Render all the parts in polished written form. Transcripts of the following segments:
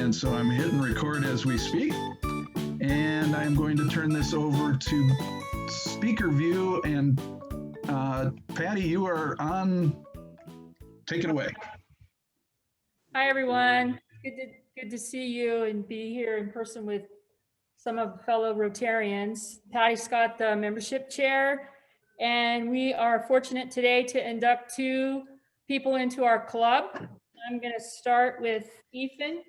And so I'm hitting record as we speak. And I'm going to turn this over to speaker view. And Patty, you are on. Take it away. Hi, everyone. Good to see you and be here in person with some of the fellow Rotarians. Patty Scott, the membership chair, and we are fortunate today to induct 2 people into our club. I'm going to start with Ethan,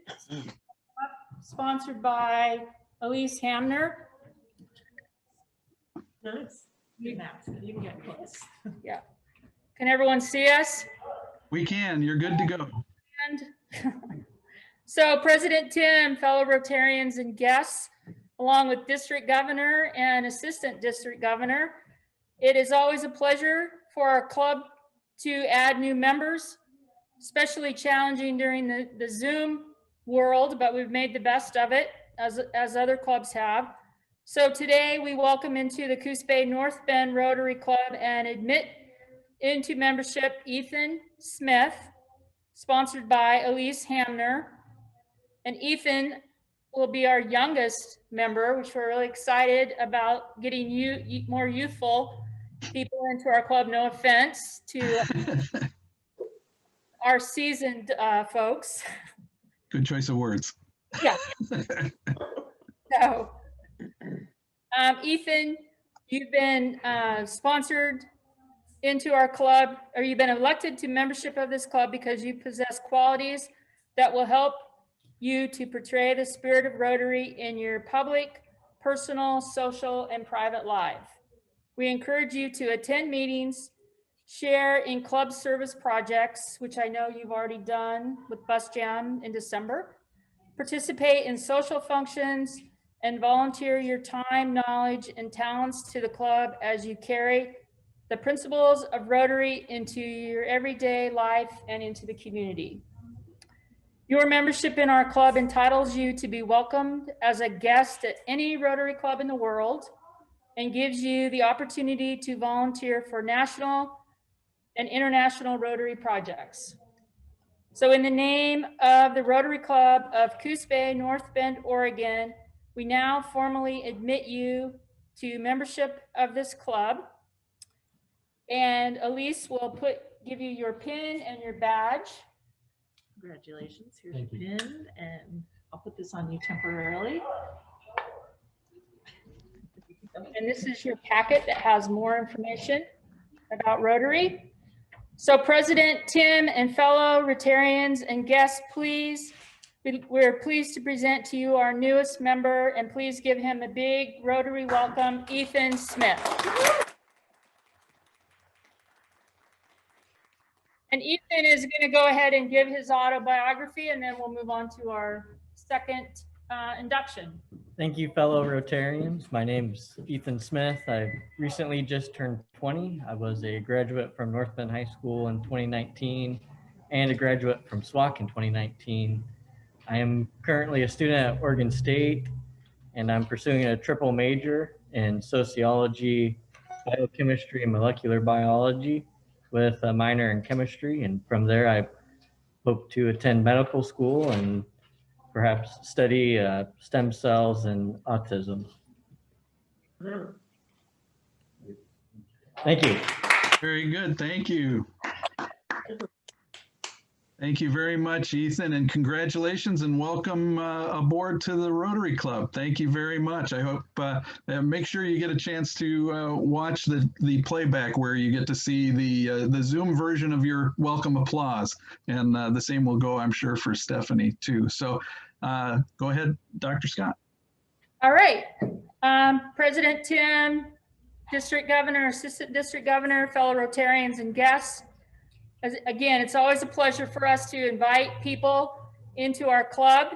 sponsored by Elise Hamner. Nice. You can get close. Yeah. Can everyone see us? We can. You're good to go. And so President Tim, fellow Rotarians and guests, along with District Governor and Assistant District Governor, it is always a pleasure for our club to add new members, especially challenging during the Zoom world, but we've made the best of it as other clubs have. So today we welcome into the Coos Bay North Bend Rotary Club and admit into membership Ethan Smith, sponsored by Elise Hamner. And Ethan will be our youngest member, which we're really excited about getting more youthful people into our club. No offense to our seasoned folks. Good choice of words. Yeah. So, Ethan, you've been sponsored into our club, or you've been elected to membership of this club because you possess qualities that will help you to portray the spirit of Rotary in your public, personal, social, and private life. We encourage you to attend meetings, share in club service projects, which I know you've already done with Bus Jam in December, participate in social functions, and volunteer your time, knowledge, and talents to the club as you carry the principles of Rotary into your everyday life and into the community. Your membership in our club entitles you to be welcomed as a guest at any Rotary club in the world and gives you the opportunity to volunteer for national and international Rotary projects. So in the name of the Rotary Club of Coos Bay, North Bend, Oregon, we now formally admit you to membership of this club. And Elise will give you your pin and your badge. Congratulations. Here's your pin, and I'll put this on you temporarily. And this is your packet that has more information about Rotary. So President Tim and fellow Rotarians and guests, please, we're pleased to present to you our newest member, and please give him a big Rotary welcome, Ethan Smith. And Ethan is going to go ahead and give his autobiography, and then we'll move on to our second induction. Thank you, fellow Rotarians. My name's Ethan Smith. I recently just turned 20. I was a graduate from North Bend High School in 2019 and a graduate from SWAC in 2019. I am currently a student at Oregon State, and I'm pursuing a triple major in sociology, biochemistry, and molecular biology with a minor in chemistry. And from there, I hope to attend medical school and perhaps study stem cells and autism. Thank you. Very good. Thank you. Thank you very much, Ethan, and congratulations and welcome aboard to the Rotary Club. Thank you very much. I hope, make sure you get a chance to watch the playback where you get to see the Zoom version of your welcome applause. And the same will go, I'm sure, for Stephanie too. So go ahead, Dr. Scott. All right. President Tim, District Governor, Assistant District Governor, fellow Rotarians and guests. Again, it's always a pleasure for us to invite people into our club.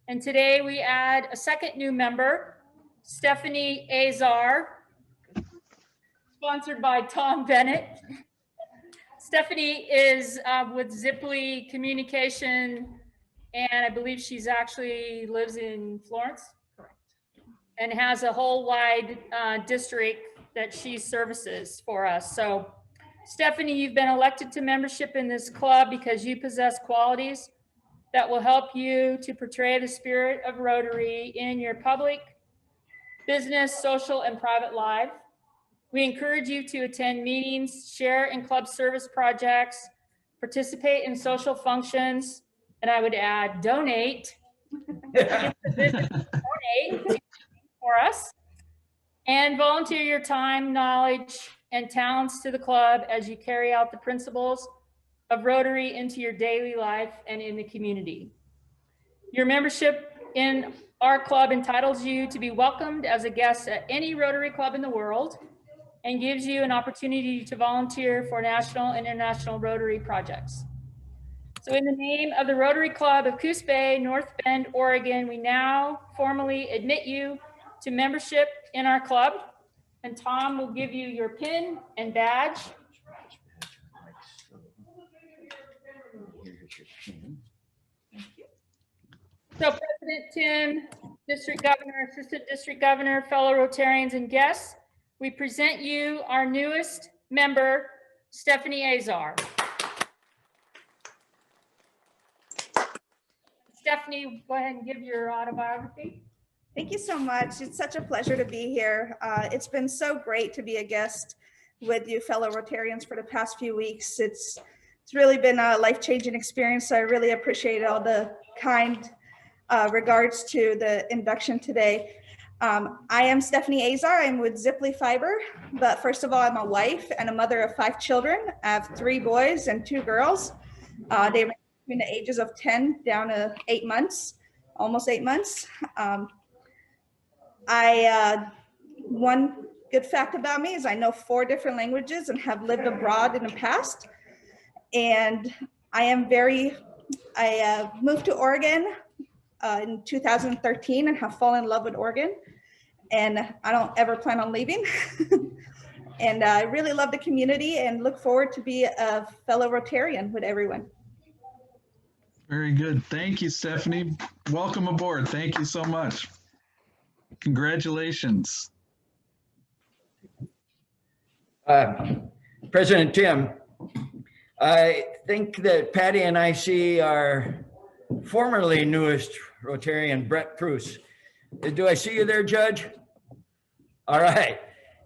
And today we add a second new member, Stephanie Azar, sponsored by Tom Bennett. Stephanie is with Ziply Communication, and I believe she's actually lives in Florence. Correct. And has a whole wide district that she services for us. So Stephanie, you've been elected to membership in this club because you possess qualities that will help you to portray the spirit of Rotary in your public, business, social, and private life. We encourage you to attend meetings, share in club service projects, participate in social functions, and I would add donate. Donate for us, and volunteer your time, knowledge, and talents to the club as you carry out the principles of Rotary into your daily life and in the community. Your membership in our club entitles you to be welcomed as a guest at any Rotary club in the world and gives you an opportunity to volunteer for national and international Rotary projects. So in the name of the Rotary Club of Coos Bay, North Bend, Oregon, we now formally admit you to membership in our club. And Tom will give you your pin and badge. So President Tim, District Governor, Assistant District Governor, fellow Rotarians and guests, we present you our newest member, Stephanie Azar. Stephanie, go ahead and give your autobiography. Thank you so much. It's such a pleasure to be here. It's been so great to be a guest with you fellow Rotarians for the past few weeks. It's really been a life-changing experience. So I really appreciate all the kind regards to the induction today. I am Stephanie Azar. I'm with Ziply Fiber, but first of all, I'm a wife and a mother of 5 children. I have 3 boys and 2 girls. They range between the ages of 10 down to 8 months, almost 8 months. One good fact about me is I know 4 different languages and have lived abroad in the past. And I moved to Oregon in 2013 and have fallen in love with Oregon. And I don't ever plan on leaving. And I really love the community and look forward to be a fellow Rotarian with everyone. Very good. Thank you, Stephanie. Welcome aboard. Thank you so much. Congratulations. President Tim, I think that Patty and I see our formerly newest Rotarian, Brett Pruce. Do I see you there, Judge? All right.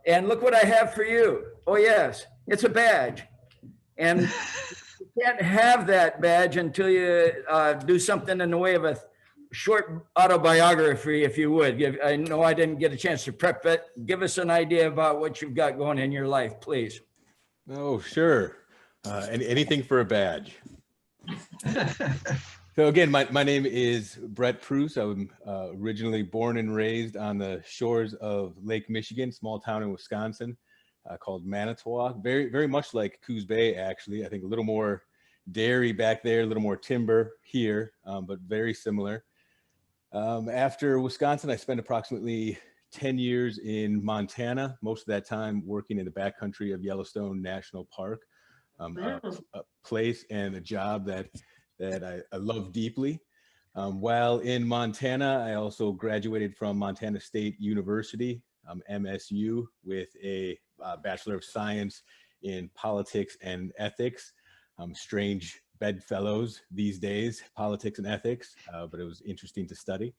And look what I have for you. Oh, yes, it's a badge. And you can't have that badge until you do something in the way of a short autobiography, if you would. I know I didn't get a chance to prep it. Give us an idea about what you've got going in your life, please. Oh, sure. Anything for a badge. So again, my name is Brett Pruce. I'm originally born and raised on the shores of Lake Michigan, small town in Wisconsin called Manitowoc. Very, very much like Coos Bay, actually. I think a little more dairy back there, a little more timber here, but very similar. After Wisconsin, I spent approximately 10 years in Montana, most of that time working in the backcountry of Yellowstone National Park, a place and a job that I love deeply. While in Montana, I also graduated from Montana State University, MSU, with a Bachelor of Science in Politics and Ethics. Strange bedfellows these days, politics and ethics, but it was interesting to study.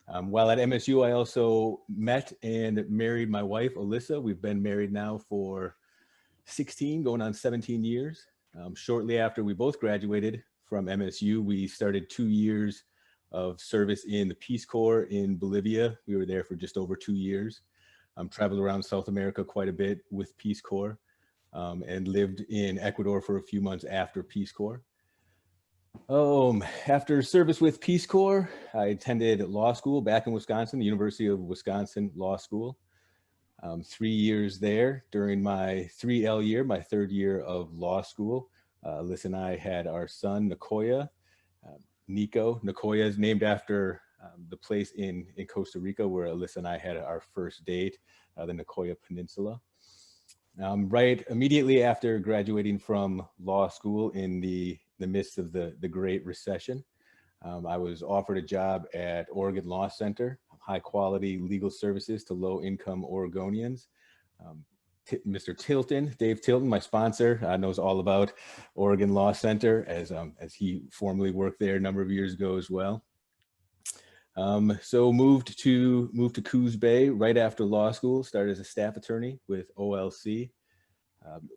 While at MSU, I also met and married my wife, Alyssa. We've been married now for 16, going on 17 years. Shortly after we both graduated from MSU, we started 2 years of service in the Peace Corps in Bolivia. We were there for just over 2 years. Traveled around South America quite a bit with Peace Corps, and lived in Ecuador for a few months after Peace Corps. After service with Peace Corps, I attended law school back in Wisconsin, the University of Wisconsin Law School. 3 years there. During my 3L year, my 3rd year of law school, Alyssa and I had our son, Nicoya. Nico. Nicoya is named after the place in Costa Rica where Alyssa and I had our first date, the Nicoya Peninsula. Right immediately after graduating from law school in the midst of the Great Recession, I was offered a job at Oregon Law Center, high quality legal services to low income Oregonians. Mr. Tilton, Dave Tilton, my sponsor, knows all about Oregon Law Center as he formerly worked there a number of years ago as well. So moved to Coos Bay right after law school, started as a staff attorney with OLC.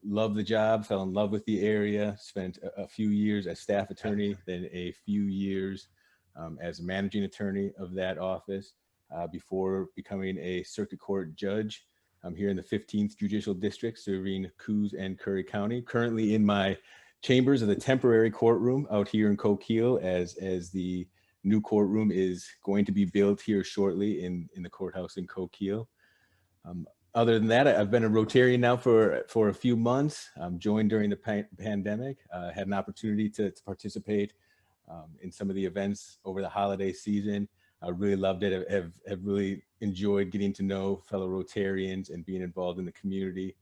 Loved the job, fell in love with the area, spent a few years as staff attorney, then a few years as managing attorney of that office before becoming a circuit court judge. I'm here in the 15th Judicial District serving Coos and Curry County, currently in my chambers of the temporary courtroom out here in Coquille as the new courtroom is going to be built here shortly in the courthouse in Coquille. Other than that, I've been a Rotarian now for a few months. Joined during the pandemic, had an opportunity to participate in some of the events over the holiday season. I really loved it. Have really enjoyed getting to know fellow Rotarians and being involved in the community.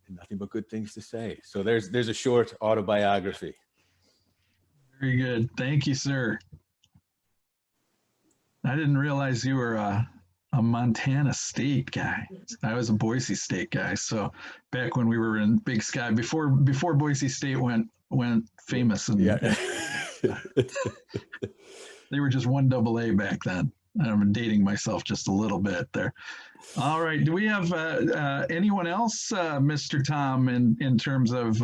Nothing but good things to say. So there's a short autobiography. Very good. Thank you, sir. I didn't realize you were a Montana State guy. I was a Boise State guy. So back when we were in Big Sky, before Boise State went famous, and Yeah. they were just 1AA back then. I'm dating myself just a little bit there. All right. Do we have anyone else, Mr. Tom, in terms of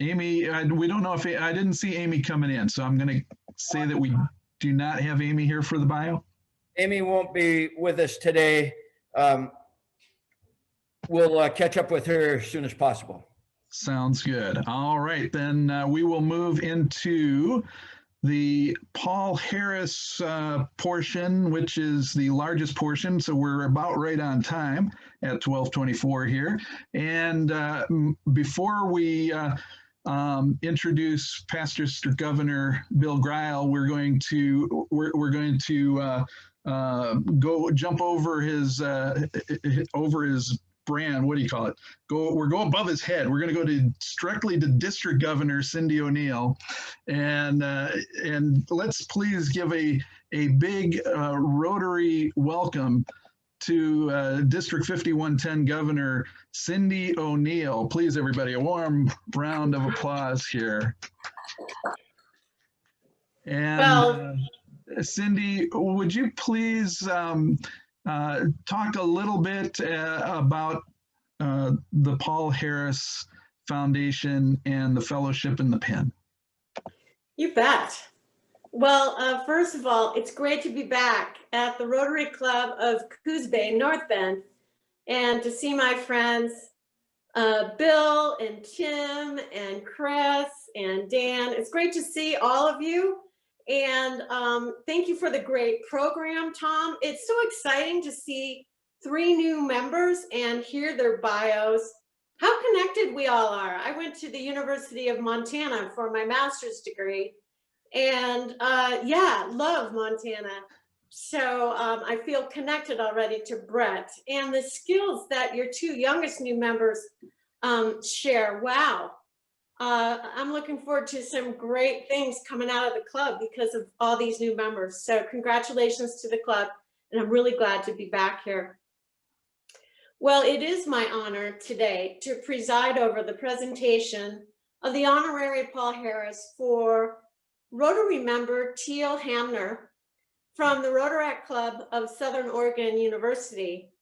Amy? We don't know if I didn't see Amy coming in, so I'm going to say that we do not have Amy here for the bio. Amy won't be with us today. We'll catch up with her as soon as possible. Sounds good. All right, then we will move into the Paul Harris portion, which is the largest portion. So we're about right on time at 12:24 here. And before we introduce Pastor Governor Bill Greil, we're going to go jump over his brand. What do you call it? We're going above his head. We're going to go directly to District Governor Cindy O'Neill, and let's please give a big Rotary welcome to District 5110 Governor Cindy O'Neill. Please, everybody, a warm round of applause here. And Cindy, would you please talk a little bit about the Paul Harris Foundation and the fellowship in the pen? You bet. Well, first of all, it's great to be back at the Rotary Club of Coos Bay, North Bend, and to see my friends, Bill and Tim and Chris and Dan. It's great to see all of you. And thank you for the great program, Tom. It's so exciting to see 3 new members and hear their bios. How connected we all are. I went to the University of Montana for my master's degree, and yeah, love Montana. So I feel connected already to Brett, and the skills that your 2 youngest new members share. Wow. I'm looking forward to some great things coming out of the club because of all these new members. So congratulations to the club, and I'm really glad to be back here. Well, it is my honor today to preside over the presentation of the honorary Paul Harris for Rotary member Teal Hamner from the Rotaract Club of Southern Oregon University.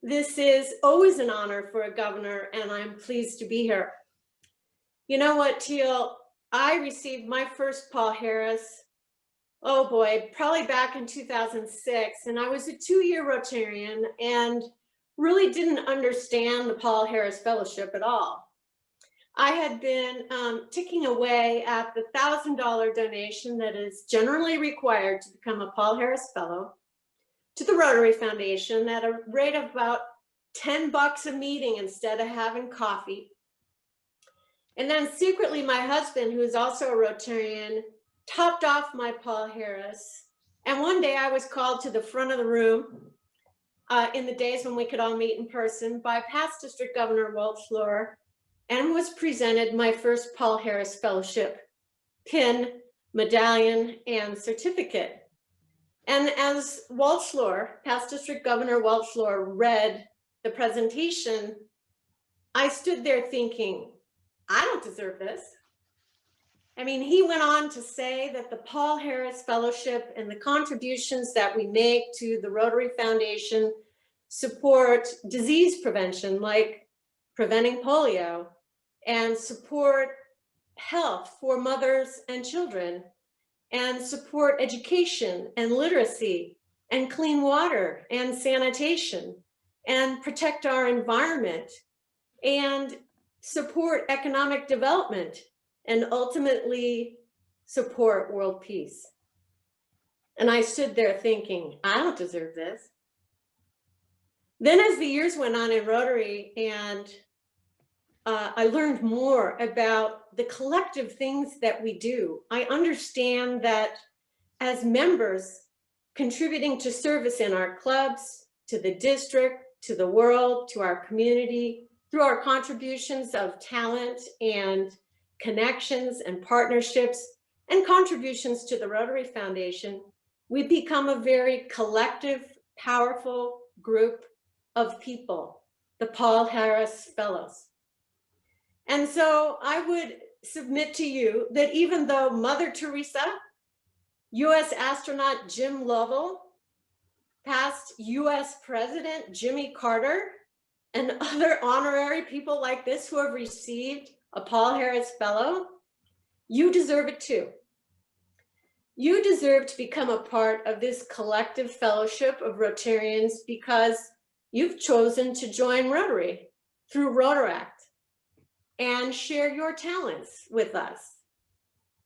This is always an honor for a governor, and I'm pleased to be here. You know what, Teal? I received my first Paul Harris, oh boy, probably back in 2006. And I was a 2-year Rotarian and really didn't understand the Paul Harris Fellowship at all. I had been ticking away at the $1,000 donation that is generally required to become a Paul Harris Fellow to the Rotary Foundation at a rate of about $10 a meeting instead of having coffee. And then secretly, my husband, who is also a Rotarian, topped off my Paul Harris. And one day I was called to the front of the room in the days when we could all meet in person by past District Governor Walt Fleur, and was presented my first Paul Harris Fellowship pin, medallion, and certificate. And as past District Governor Welchlor read the presentation, I stood there thinking, I don't deserve this. I mean, he went on to say that the Paul Harris Fellowship and the contributions that we make to the Rotary Foundation support disease prevention, like preventing polio, and support health for mothers and children, and support education and literacy and clean water and sanitation, and protect our environment, and support economic development, and ultimately support world peace. And I stood there thinking, I don't deserve this. Then as the years went on in Rotary, and I learned more about the collective things that we do, I understand that as members contributing to service in our clubs, to the district, to the world, to our community, through our contributions of talent and connections and partnerships and contributions to the Rotary Foundation, we become a very collective, powerful group of people, the Paul Harris Fellows. And so I would submit to you that even though Mother Teresa, US astronaut Jim Lovell, past US President Jimmy Carter, and other honorary people like this who have received a Paul Harris Fellow, you deserve it too. You deserve to become a part of this collective fellowship of Rotarians because you've chosen to join Rotary through Rotaract and share your talents with us.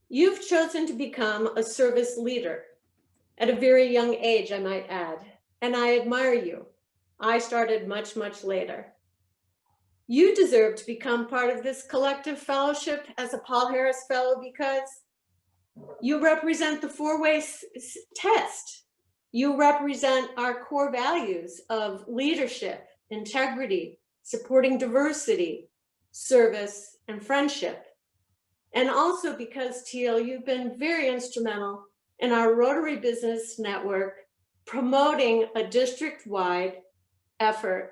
You've chosen to become a service leader at a very young age, I might add, and I admire you. I started much, much later. You deserve to become part of this collective fellowship as a Paul Harris Fellow because you represent the four-way test. You represent our core values of leadership, integrity, supporting diversity, service, and friendship. And also because, Teal, you've been very instrumental in our Rotary Business Network promoting a district-wide effort,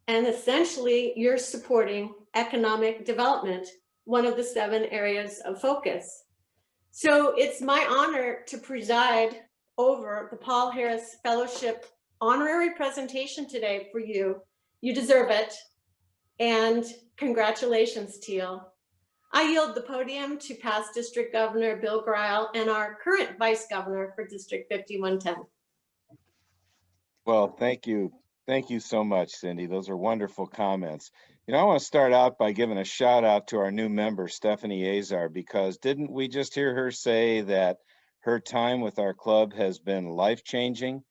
and essentially you're supporting economic development, one of the 7 areas of focus. So it's my honor to preside over the Paul Harris Fellowship honorary presentation today for you. You deserve it. And congratulations, Teal. I yield the podium to past District Governor Bill Greil and our current Vice Governor for District 5110. Well, thank you. Thank you so much, Cindy. Those are wonderful comments. I want to start out by giving a shout out to our new member, Stephanie Azar, because didn't we just hear her say that her time with our club has been life-changing?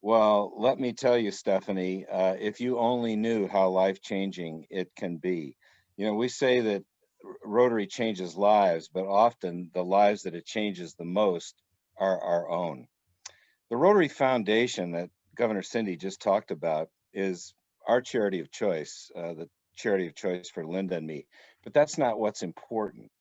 Well, let me tell you, Stephanie, if you only knew how life-changing it can be. We say that Rotary changes lives, but often the lives that it changes the most are our own. The Rotary Foundation that Governor Cindy just talked about is our charity of choice, the charity of choice for Linda and me. But that's not what's important.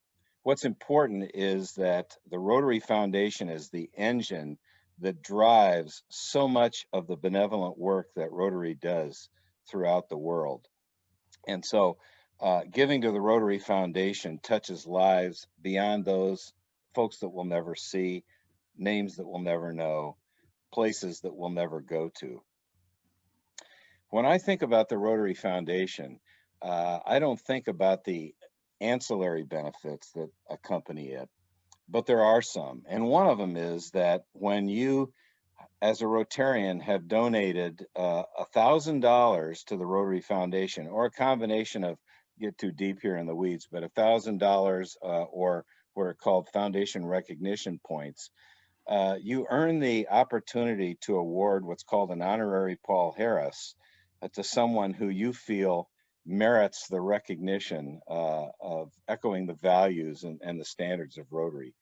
What's important is that the Rotary Foundation is the engine that drives so much of the benevolent work that Rotary does throughout the world. And so giving to the Rotary Foundation touches lives beyond those folks that we'll never see, names that we'll never know, places that we'll never go to. When I think about the Rotary Foundation, I don't think about the ancillary benefits that accompany it, but there are some. And one of them is that when you, as a Rotarian, have donated $1,000 to the Rotary Foundation, or a combination of, get too deep here in the weeds, but $1,000 or what are called foundation recognition points, you earn the opportunity to award what's called an honorary Paul Harris to someone who you feel merits the recognition of echoing the values and the standards of Rotary.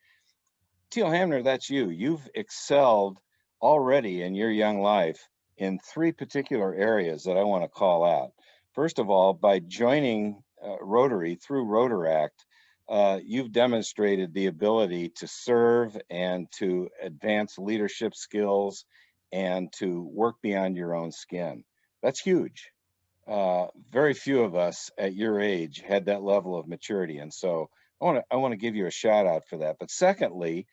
Teal Hamner, that's you. You've excelled already in your young life in 3 particular areas that I want to call out. First of all, by joining Rotary through Rotaract, you've demonstrated the ability to serve and to advance leadership skills and to work beyond your own skin. That's huge. Very few of us at your age had that level of maturity. And so I want to give you a shout out for that. But secondly,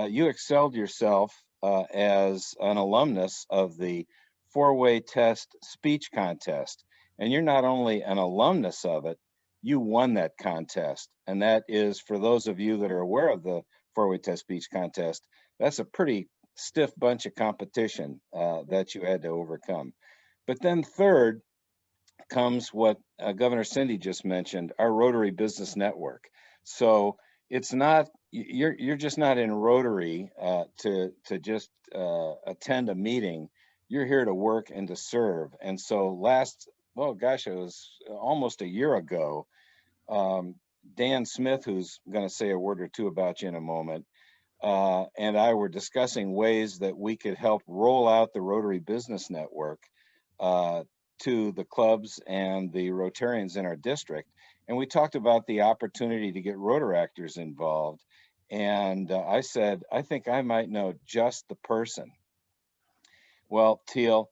you excelled yourself as an alumnus of the 4-way test speech contest. And you're not only an alumnus of it, you won that contest. And that is, for those of you that are aware of the 4-way test speech contest, that's a pretty stiff bunch of competition that you had to overcome. But then third comes what Governor Cindy just mentioned, our Rotary Business Network. So it's not, you're just not in Rotary to just attend a meeting. You're here to work and to serve. And so well, gosh, it was almost a year ago, Dan Smith, who's going to say a word or two about you in a moment, and I were discussing ways that we could help roll out the Rotary Business Network to the clubs and the Rotarians in our district. And we talked about the opportunity to get Rotaractors involved. And I said, I think I might know just the person. Well, Teal,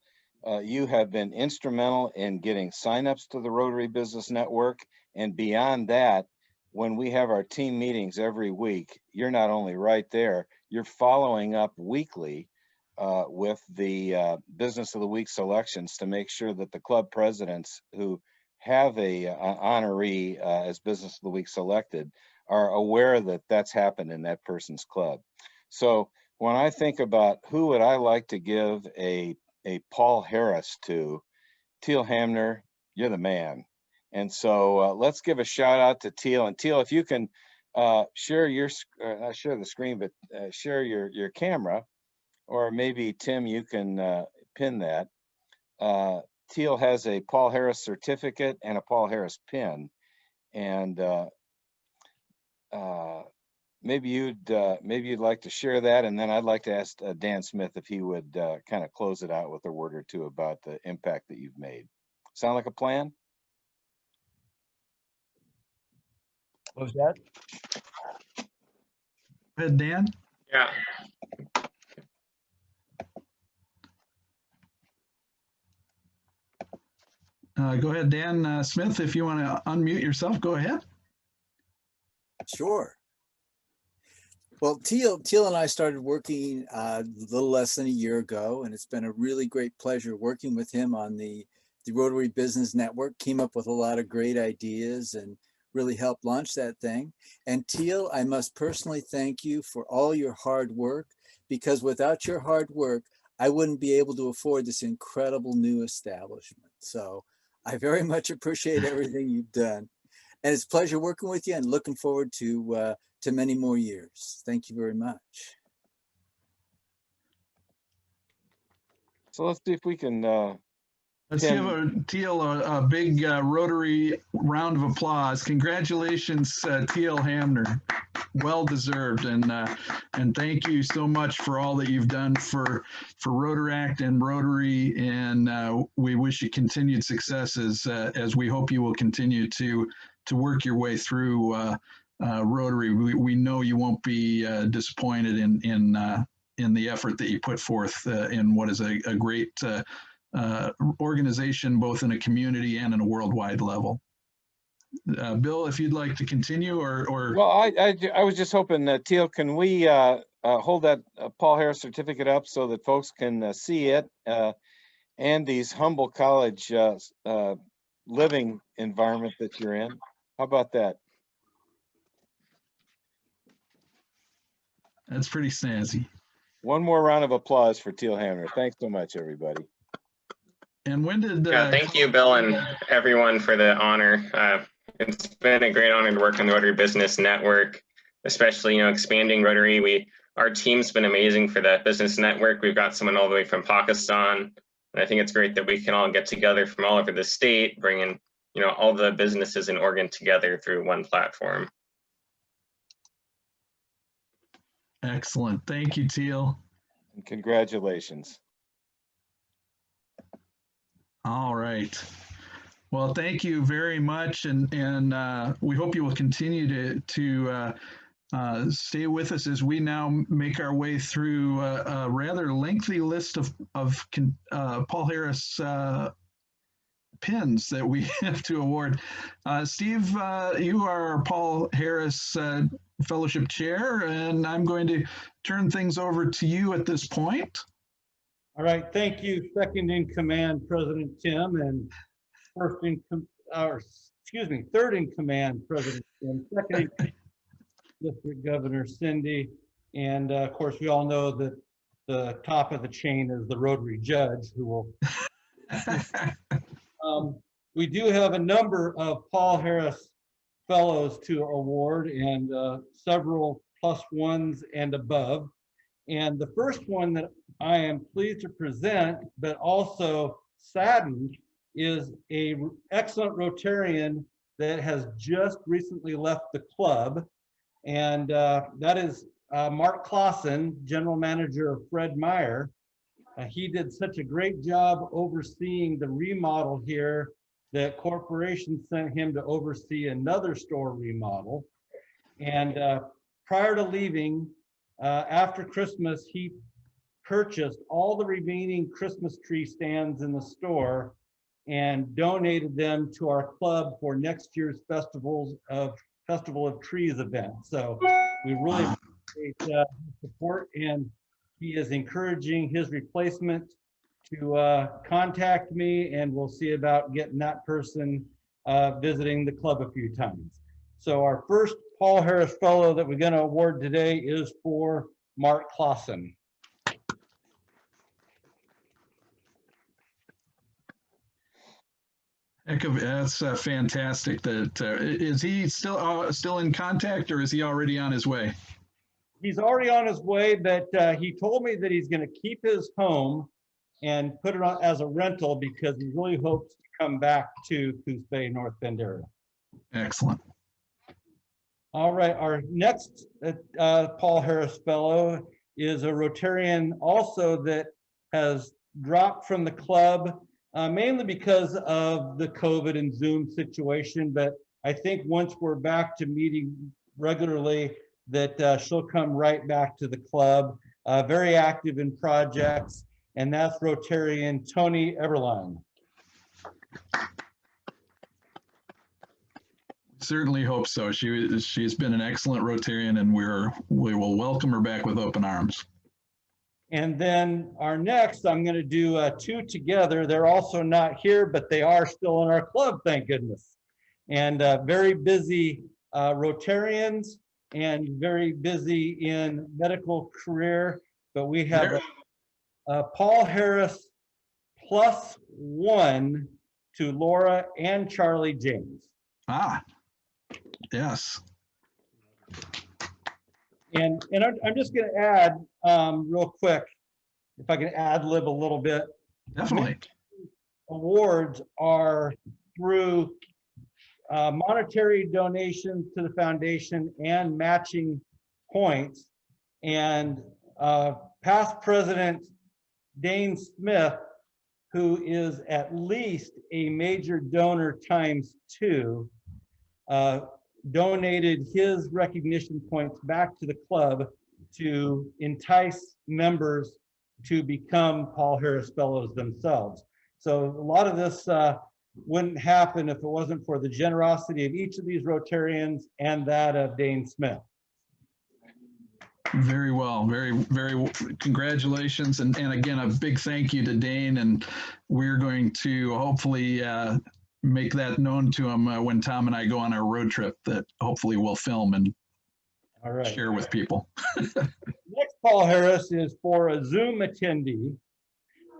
you have been instrumental in getting signups to the Rotary Business Network. And beyond that, when we have our team meetings every week, you're not only right there, you're following up weekly with the Business of the Week selections to make sure that the club presidents who have an honoree as Business of the Week selected are aware that that's happened in that person's club. So when I think about who would I like to give a Paul Harris to, Teal Hamner, you're the man. And so let's give a shout out to Teal. And Teal, if you can share your, not share the screen, but share your camera, or maybe Tim, you can pin that. Teal has a Paul Harris certificate and a Paul Harris pin. And maybe you'd like to share that. And then I'd like to ask Dan Smith if he would kind of close it out with a word or two about the impact that you've made. Sound like a plan? What was that? Go ahead, Dan. Yeah. Go ahead, Dan Smith, if you want to unmute yourself, go ahead. Sure. Well, Teal and I started working a little less than a year ago, and it's been a really great pleasure working with him on the Rotary Business Network. Came up with a lot of great ideas and really helped launch that thing. And Teal, I must personally thank you for all your hard work, because without your hard work, I wouldn't be able to afford this incredible new establishment. So I very much appreciate everything you've done. And it's a pleasure working with you, and looking forward to many more years. Thank you very much. So let's see if we can Let's give Teal a big Rotary round of applause. Congratulations, Teal Hamner. Well deserved, and thank you so much for all that you've done for Rotaract and Rotary, and we wish you continued success as we hope you will continue to work your way through Rotary. We know you won't be disappointed in the effort that you put forth in what is a great organization, both in a community and in a worldwide level. Bill, if you'd like to continue, or well, I was just hoping, Teal, can we hold that Paul Harris certificate up so that folks can see it, and these humble college living environment that you're in? How about that? That's pretty snazzy. One more round of applause for Teal Hamner. Thanks so much, everybody. And when did Thank you, Bill, and everyone for the honor. It's been a great honor to work on the Rotary Business Network, especially, expanding Rotary. Our team's been amazing for that business network. We've got someone all the way from Pakistan, and I think it's great that we can all get together from all over the state, bringing, all the businesses in Oregon together through one platform. Excellent. Thank you, Teal. And congratulations. All right. Well, thank you very much, and we hope you will continue to stay with us as we now make our way through a rather lengthy list of Paul Harris pins that we have to award. Steve, you are our Paul Harris Fellowship Chair, and I'm going to turn things over to you at this point. All right, thank you, second in command, President Tim, and third in command, President Tim, second in command, District Governor Cindy, and of course, we all know that the top of the chain is the Rotary judge who will. We do have a number of Paul Harris Fellows to award, and several +1s and above. And the first one that I am pleased to present, but also saddened, is an excellent Rotarian that has just recently left the club. And that is Mark Clausen, General Manager of Fred Meyer. He did such a great job overseeing the remodel here that corporation sent him to oversee another store remodel. And prior to leaving, after Christmas, he purchased all the remaining Christmas tree stands in the store and donated them to our club for next year's Festival of Trees event. So we really appreciate his support, and he is encouraging his replacement to contact me, and we'll see about getting that person visiting the club a few times. So our first Paul Harris Fellow that we're going to award today is for Mark Clausen. That's fantastic. That is he still in contact, or is he already on his way? He's already on his way, but he told me that he's going to keep his home and put it on as a rental because he really hopes to come back to Coos Bay, North Bend area. Excellent. All right, our next Paul Harris Fellow is a Rotarian also that has dropped from the club, mainly because of the COVID and Zoom situation. But I think once we're back to meeting regularly, that she'll come right back to the club, very active in projects, and that's Rotarian Tony Everline. Certainly hope so. She's been an excellent Rotarian, and we will welcome her back with open arms. And then our next, I'm going to do two together. They're also not here, but they are still in our club, thank goodness. And very busy Rotarians and very busy in medical career. But we have Paul Harris +1 to Laura and Charlie James. Ah, yes. And I'm just going to add real quick, if I can ad lib a little bit. Definitely. Awards are through monetary donations to the foundation and matching points. And past president Dane Smith, who is at least a major donor ×2, donated his recognition points back to the club to entice members to become Paul Harris Fellows themselves. So a lot of this wouldn't happen if it wasn't for the generosity of each of these Rotarians and that of Dane Smith. Very well, very congratulations. And again, a big thank you to Dane, and we're going to hopefully make that known to him when Tom and I go on our road trip that hopefully we'll film and share with people. Next Paul Harris is for a Zoom attendee.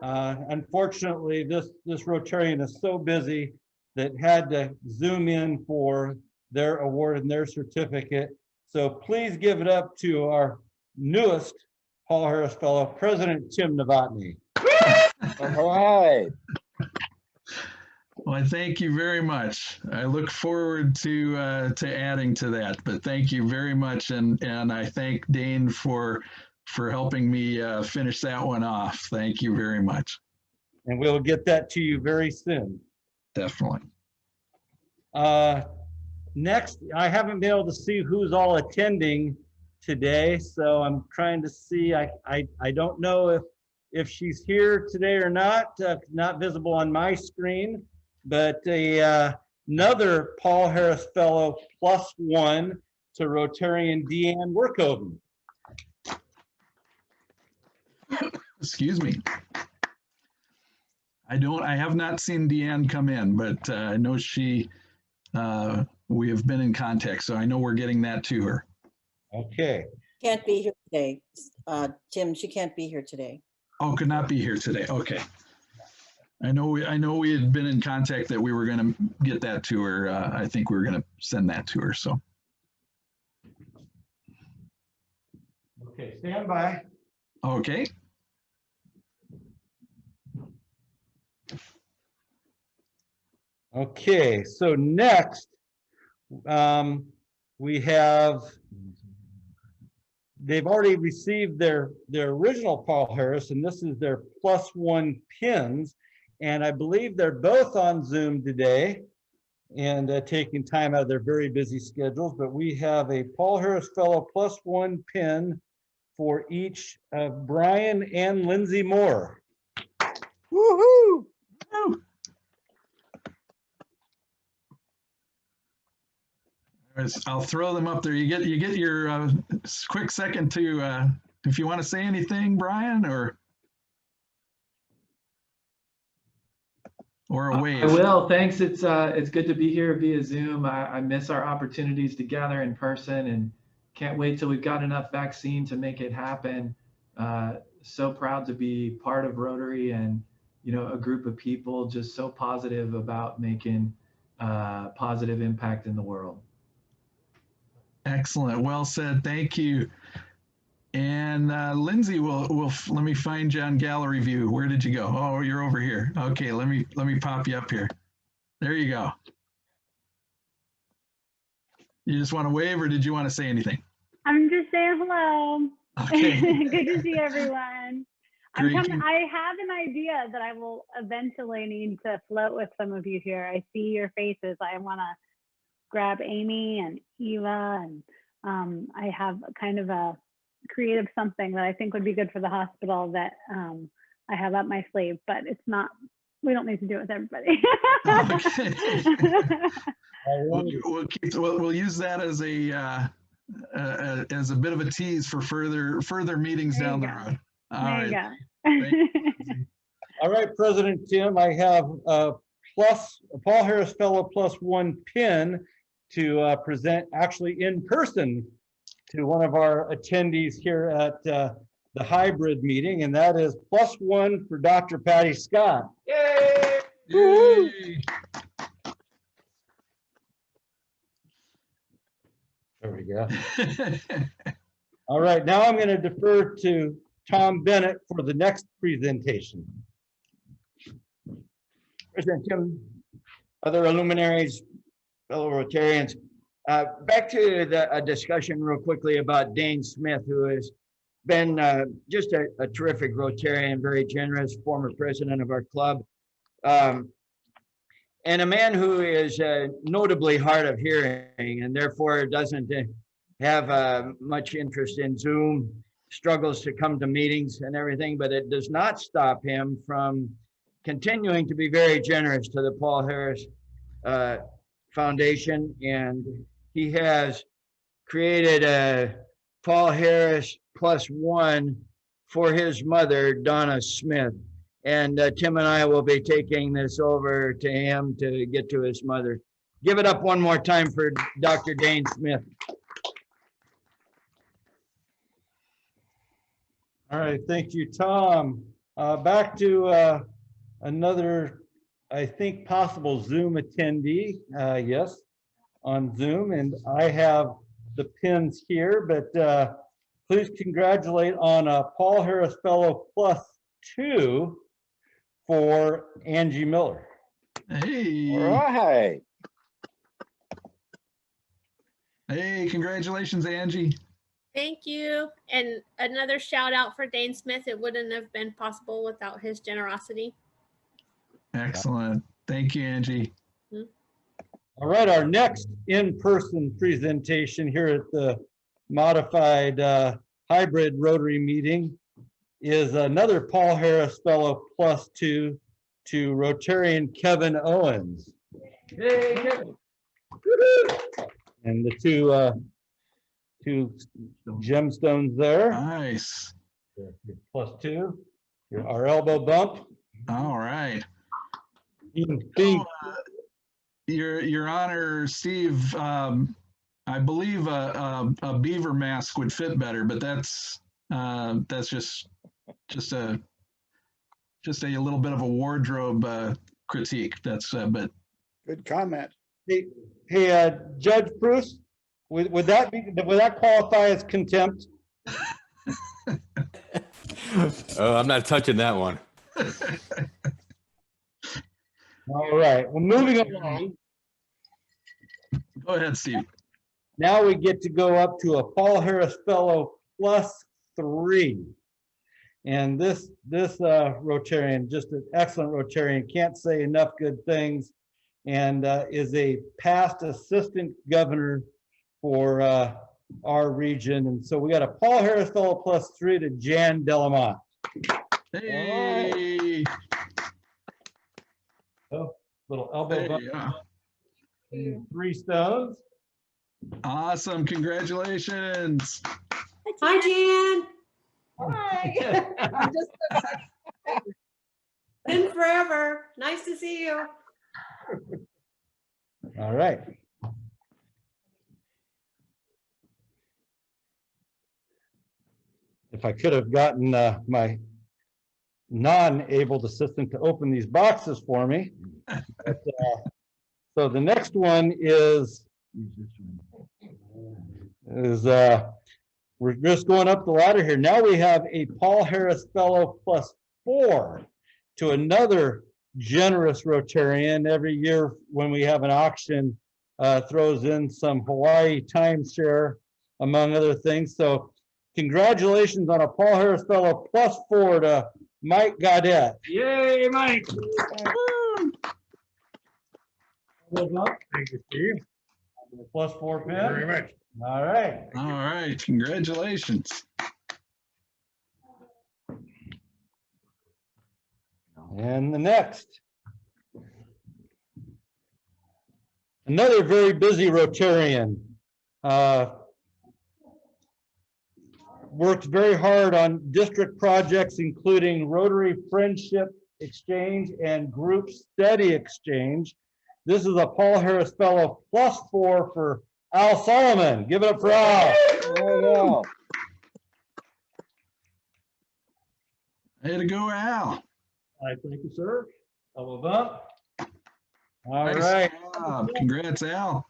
Unfortunately, this Rotarian is so busy that had to Zoom in for their award and their certificate. So please give it up to our newest Paul Harris Fellow, President Tim Novotny. All right. Well, thank you very much. I look forward to adding to that, but thank you very much. And I thank Dane for helping me finish that one off. Thank you very much. And we'll get that to you very soon. Definitely. Next, I haven't been able to see who's all attending today, so I'm trying to see. I don't know if she's here today or not. Not visible on my screen, but another Paul Harris Fellow +1 to Rotarian Deanne Workoven. Excuse me. I have not seen Deanne come in, but I know we have been in contact, so I know we're getting that to her. Okay. Can't be here today. Tim, she can't be here today. Oh, could not be here today. Okay. I know we had been in contact that we were going to get that to her. I think we were going to send that to her. So. Okay, stand by. Okay. Okay, so next we have, they've already received their original Paul Harris, and this is their +1 pins. And I believe they're both on Zoom today and taking time out of their very busy schedules. But we have a Paul Harris Fellow +1 pin for each of Brian and Lindsay Moore. Woohoo! I'll throw them up there. You get your quick second to if you want to say anything, Brian, or a wave. I will. Thanks. It's good to be here via Zoom. I miss our opportunities to gather in person, and can't wait till we've got enough vaccine to make it happen. So proud to be part of Rotary, and a group of people just so positive about making positive impact in the world. Excellent. Well said. Thank you. And Lindsay, will let me find you on gallery view. Where did you go? Oh, you're over here. Okay, let me pop you up here. There you go. You just want to wave, or did you want to say anything? I'm just saying hello. Okay. Good to see everyone. I have an idea that I will eventually need to float with some of you here. I see your faces. I want to grab Amy and Eva, and I have kind of a creative something that I think would be good for the hospital that I have up my sleeve, but it's not, we don't need to do it with everybody. We'll use that as a bit of a tease for further meetings down the road. There you go. All right, President Tim, I have a Paul Harris Fellow +1 pin to present actually in person to one of our attendees here at the hybrid meeting, and that is +1 for Dr. Patty Scott. Yay! Yay! There we go. All right, now I'm going to defer to Tom Bennett for the next presentation. President Tim, other luminaries, fellow Rotarians, back to a discussion real quickly about Dane Smith, who has been just a terrific Rotarian, very generous, former president of our club, and a man who is notably hard of hearing and therefore doesn't have much interest in Zoom, struggles to come to meetings and everything, but it does not stop him from continuing to be very generous to the Paul Harris Foundation. And he has created a Paul Harris +1 for his mother, Donna Smith. And Tim and I will be taking this over to him to get to his mother. Give it up one more time for Dr. Dane Smith. All right, thank you, Tom. Back to another, I think, possible Zoom attendee. Yes, on Zoom. And I have the pins here, but please congratulate on a Paul Harris Fellow +2 for Angie Miller. Hey. All right. Hey, congratulations, Angie. Thank you. And another shout out for Dane Smith. It wouldn't have been possible without his generosity. Excellent. Thank you, Angie. All right, our next in-person presentation here at the modified hybrid Rotary meeting is another Paul Harris Fellow +2 to Rotarian Kevin Owens. Hey, Kevin. And the two gemstones there. Nice. +2. Our elbow bump. All right. Being Your Honor, Steve, I believe a beaver mask would fit better, but that's just a little bit of a wardrobe critique. That's but Good comment. Hey, Judge Bruce, would that qualify as contempt? Oh, I'm not touching that one. All right, well, moving along. Go ahead, Steve. Now we get to go up to a Paul Harris Fellow +3. And this Rotarian, just an excellent Rotarian, can't say enough good things, and is a past assistant governor for our region. And so we got a Paul Harris Fellow +3 to Jan Delamont. Hey. Oh, little elbow Hey, bump. yeah. 3 stones. Awesome. Congratulations. Hi, Jan. Hi. I'm just Been forever. Nice to see you. All right. If I could have gotten my non-abled assistant to open these boxes for me. But, so the next one is we're just going up the ladder here. Now we have a Paul Harris Fellow +4 to another generous Rotarian. Every year when we have an auction, throws in some Hawaii timeshare, among other things. So congratulations on a Paul Harris Fellow +4 to Mike Gaudette. Yay, Mike. Thank you, Steve. +4 pin. Very much. All right. All right. Congratulations. And the next. Another very busy Rotarian. Worked very hard on district projects, including Rotary Friendship Exchange and Group Study Exchange. This is a Paul Harris Fellow +4 for Al Solomon. Give it up for Al. Oh, Way to go, Al. All right, thank you, sir. Elbow bump. All Nice right. job. Congrats, Al.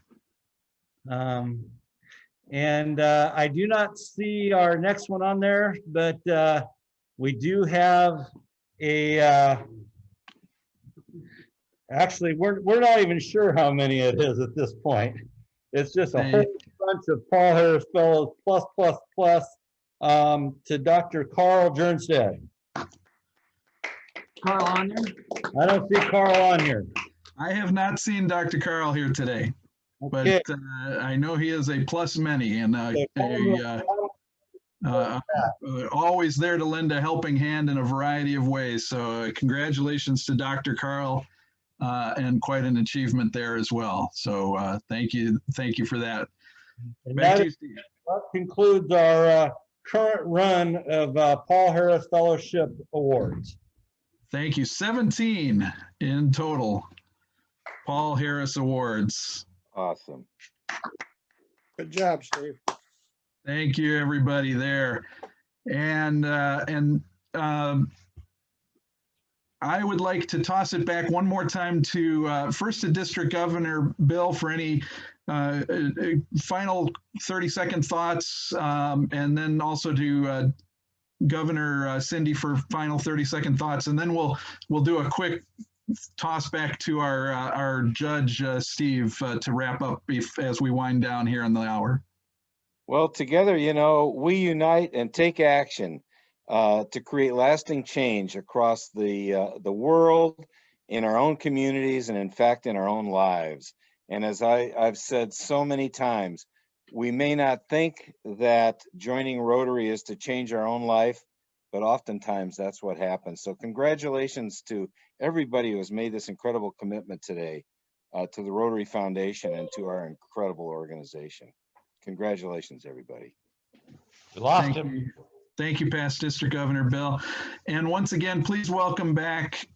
And I do not see our next one on there, but we do have a, actually, we're not even sure how many it is at this point. It's just a whole bunch of Paul Harris Fellows +++ to Dr. Carl Jernstead. Carl on here? I don't see Carl on here. I have not seen Dr. Carl here today, Okay. but I know he is a plus many and always there to lend a helping hand in a variety of ways. So congratulations to Dr. Carl and quite an achievement there as well. So thank you for that. And Back that, to you, Steve. that concludes our current run of Paul Harris Fellowship Awards. Thank you. 17 in total. Paul Harris Awards. awesome. Good job, Steve. Thank you, everybody there. And I would like to toss it back one more time to first to District Governor Bill for any final 30-second thoughts, and then also to Governor Cindy for final 30-second thoughts, and then we'll do a quick toss back to our judge Steve to wrap up as we wind down here in the hour. Well, together, you know, we unite and take action to create lasting change across the world, in our own communities, and in fact, in our own lives. And as I've said so many times, we may not think that joining Rotary is to change our own life, but oftentimes that's what happens. So congratulations to everybody who has made this incredible commitment today to the Rotary Foundation and to our incredible organization. Congratulations, everybody. We lost him. Thank you, past District Governor Bill. And once again, please welcome back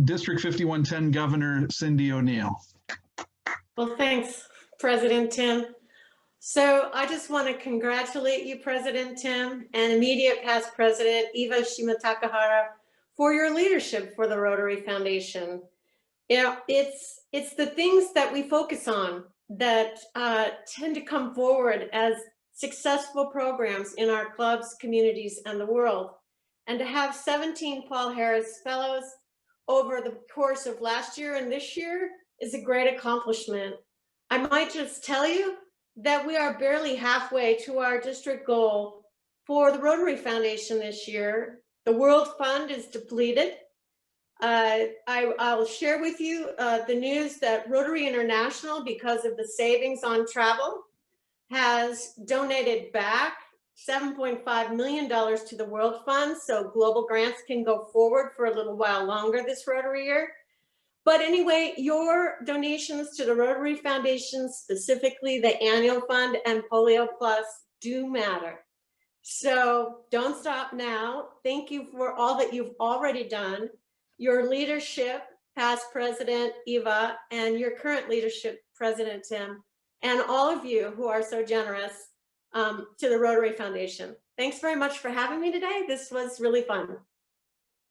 District 5110 Governor Cindy O'Neill. Well, thanks, President Tim. So I just want to congratulate you, President Tim, and immediate past President Eva Shimatakahara for your leadership for the Rotary Foundation. You know, it's the things that we focus on that tend to come forward as successful programs in our clubs, communities, and the world. And to have 17 Paul Harris Fellows over the course of last year and this year is a great accomplishment. I might just tell you that we are barely halfway to our district goal for the Rotary Foundation this year. The World Fund is depleted. I'll share with you the news that Rotary International, because of the savings on travel, has donated back $7.5 million to the World Fund, so global grants can go forward for a little while longer this Rotary year. But anyway, your donations to the Rotary Foundation, specifically the annual fund and Polio Plus, do matter. So don't stop now. Thank you for all that you've already done. Your leadership, past President Eva, and your current leadership, President Tim, and all of you who are so generous to the Rotary Foundation. Thanks very much for having me today. This was really fun.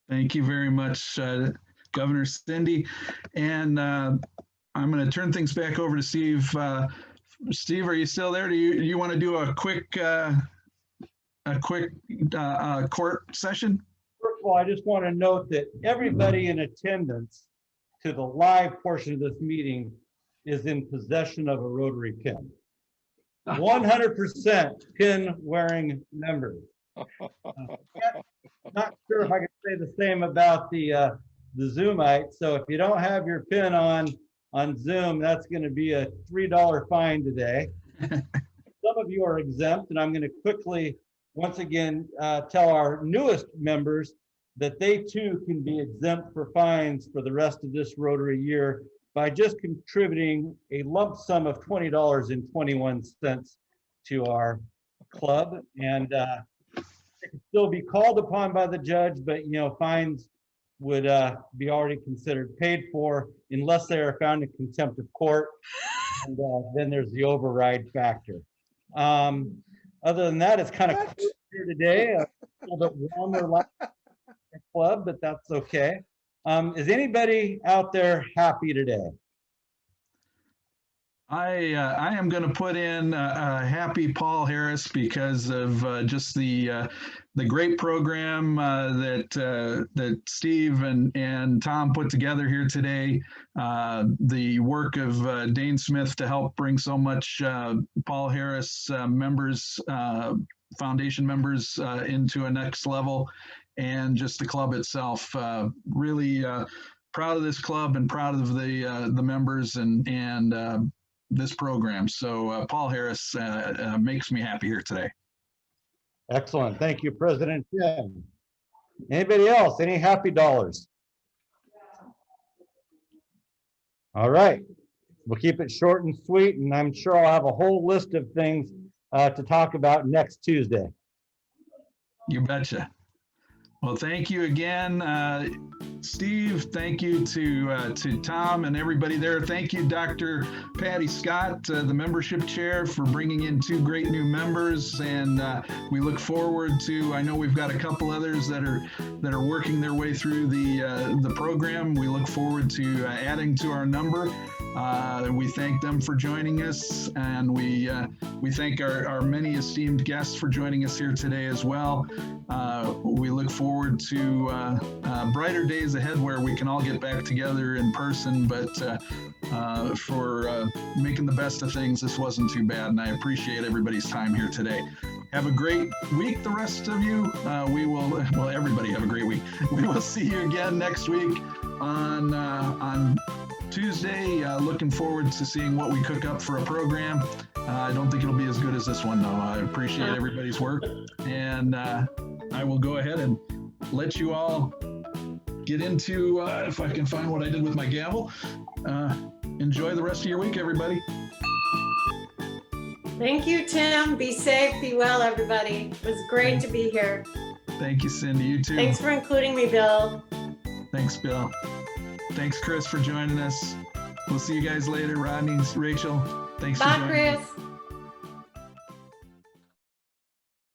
Thank you very much, Governor Cindy. And I'm going to turn things back over to Steve. Steve, are you still there? Do you want to do a quick court session? First of all, I just want to note that everybody in attendance to the live portion of this meeting is in possession of a Rotary pin. 100% pin wearing members. Not sure if I can say the same about the Zoomite. So if you don't have your pin on Zoom, that's going to be a $3 fine today. Some of you are exempt, and I'm going to quickly, once again, tell our newest members that they too can be exempt for fines for the rest of this Rotary year by just contributing a lump sum of $20.21 to our club. And it can still be called upon by the judge, but fines would be already considered paid for unless they are found in contempt of court. And then there's the override factor. Other than that, it's kind of cool here today, a little bit warmer like the club, but that's okay. Is anybody out there happy today? I am going to put in a happy Paul Harris because of just the great program that Steve and Tom put together here today. The work of Dane Smith to help bring so much Paul Harris members, foundation members into a next level, and just the club itself. Really proud of this club and proud of the members and this program. So Paul Harris makes me happy here today. Excellent. Thank you, President Tim. Anybody else? Any happy dollars? All right. We'll keep it short and sweet, and I'm sure I'll have a whole list of things to talk about next Tuesday. You betcha. Well, thank you again, Steve. Thank you to Tom and everybody there. Thank you, Dr. Patty Scott, the membership chair, for bringing in 2 great new members. And we look forward to. I know we've got a couple others that are working their way through the program. We look forward to adding to our number. We thank them for joining us, and we thank our many esteemed guests for joining us here today as well. We look forward to brighter days ahead where we can all get back together in person, but for making the best of things, this wasn't too bad, and I appreciate everybody's time here today. Have a great week, the rest of you. Everybody have a great week. We will see you again next week on Tuesday. Looking forward to seeing what we cook up for a program. I don't think it'll be as good as this one, though. I appreciate everybody's work. And I will go ahead and let you all get into, if I can find what I did with my gavel. Enjoy the rest of your week, everybody. Thank you, Tim. Be safe, be well, everybody. It was great to be here. Thank you, Cindy. You too. Thanks for including me, Bill. Thanks, Bill. Thanks, Chris, for joining us. We'll see you guys later. Rodney, Rachel, thanks for Bye, joining us. Chris.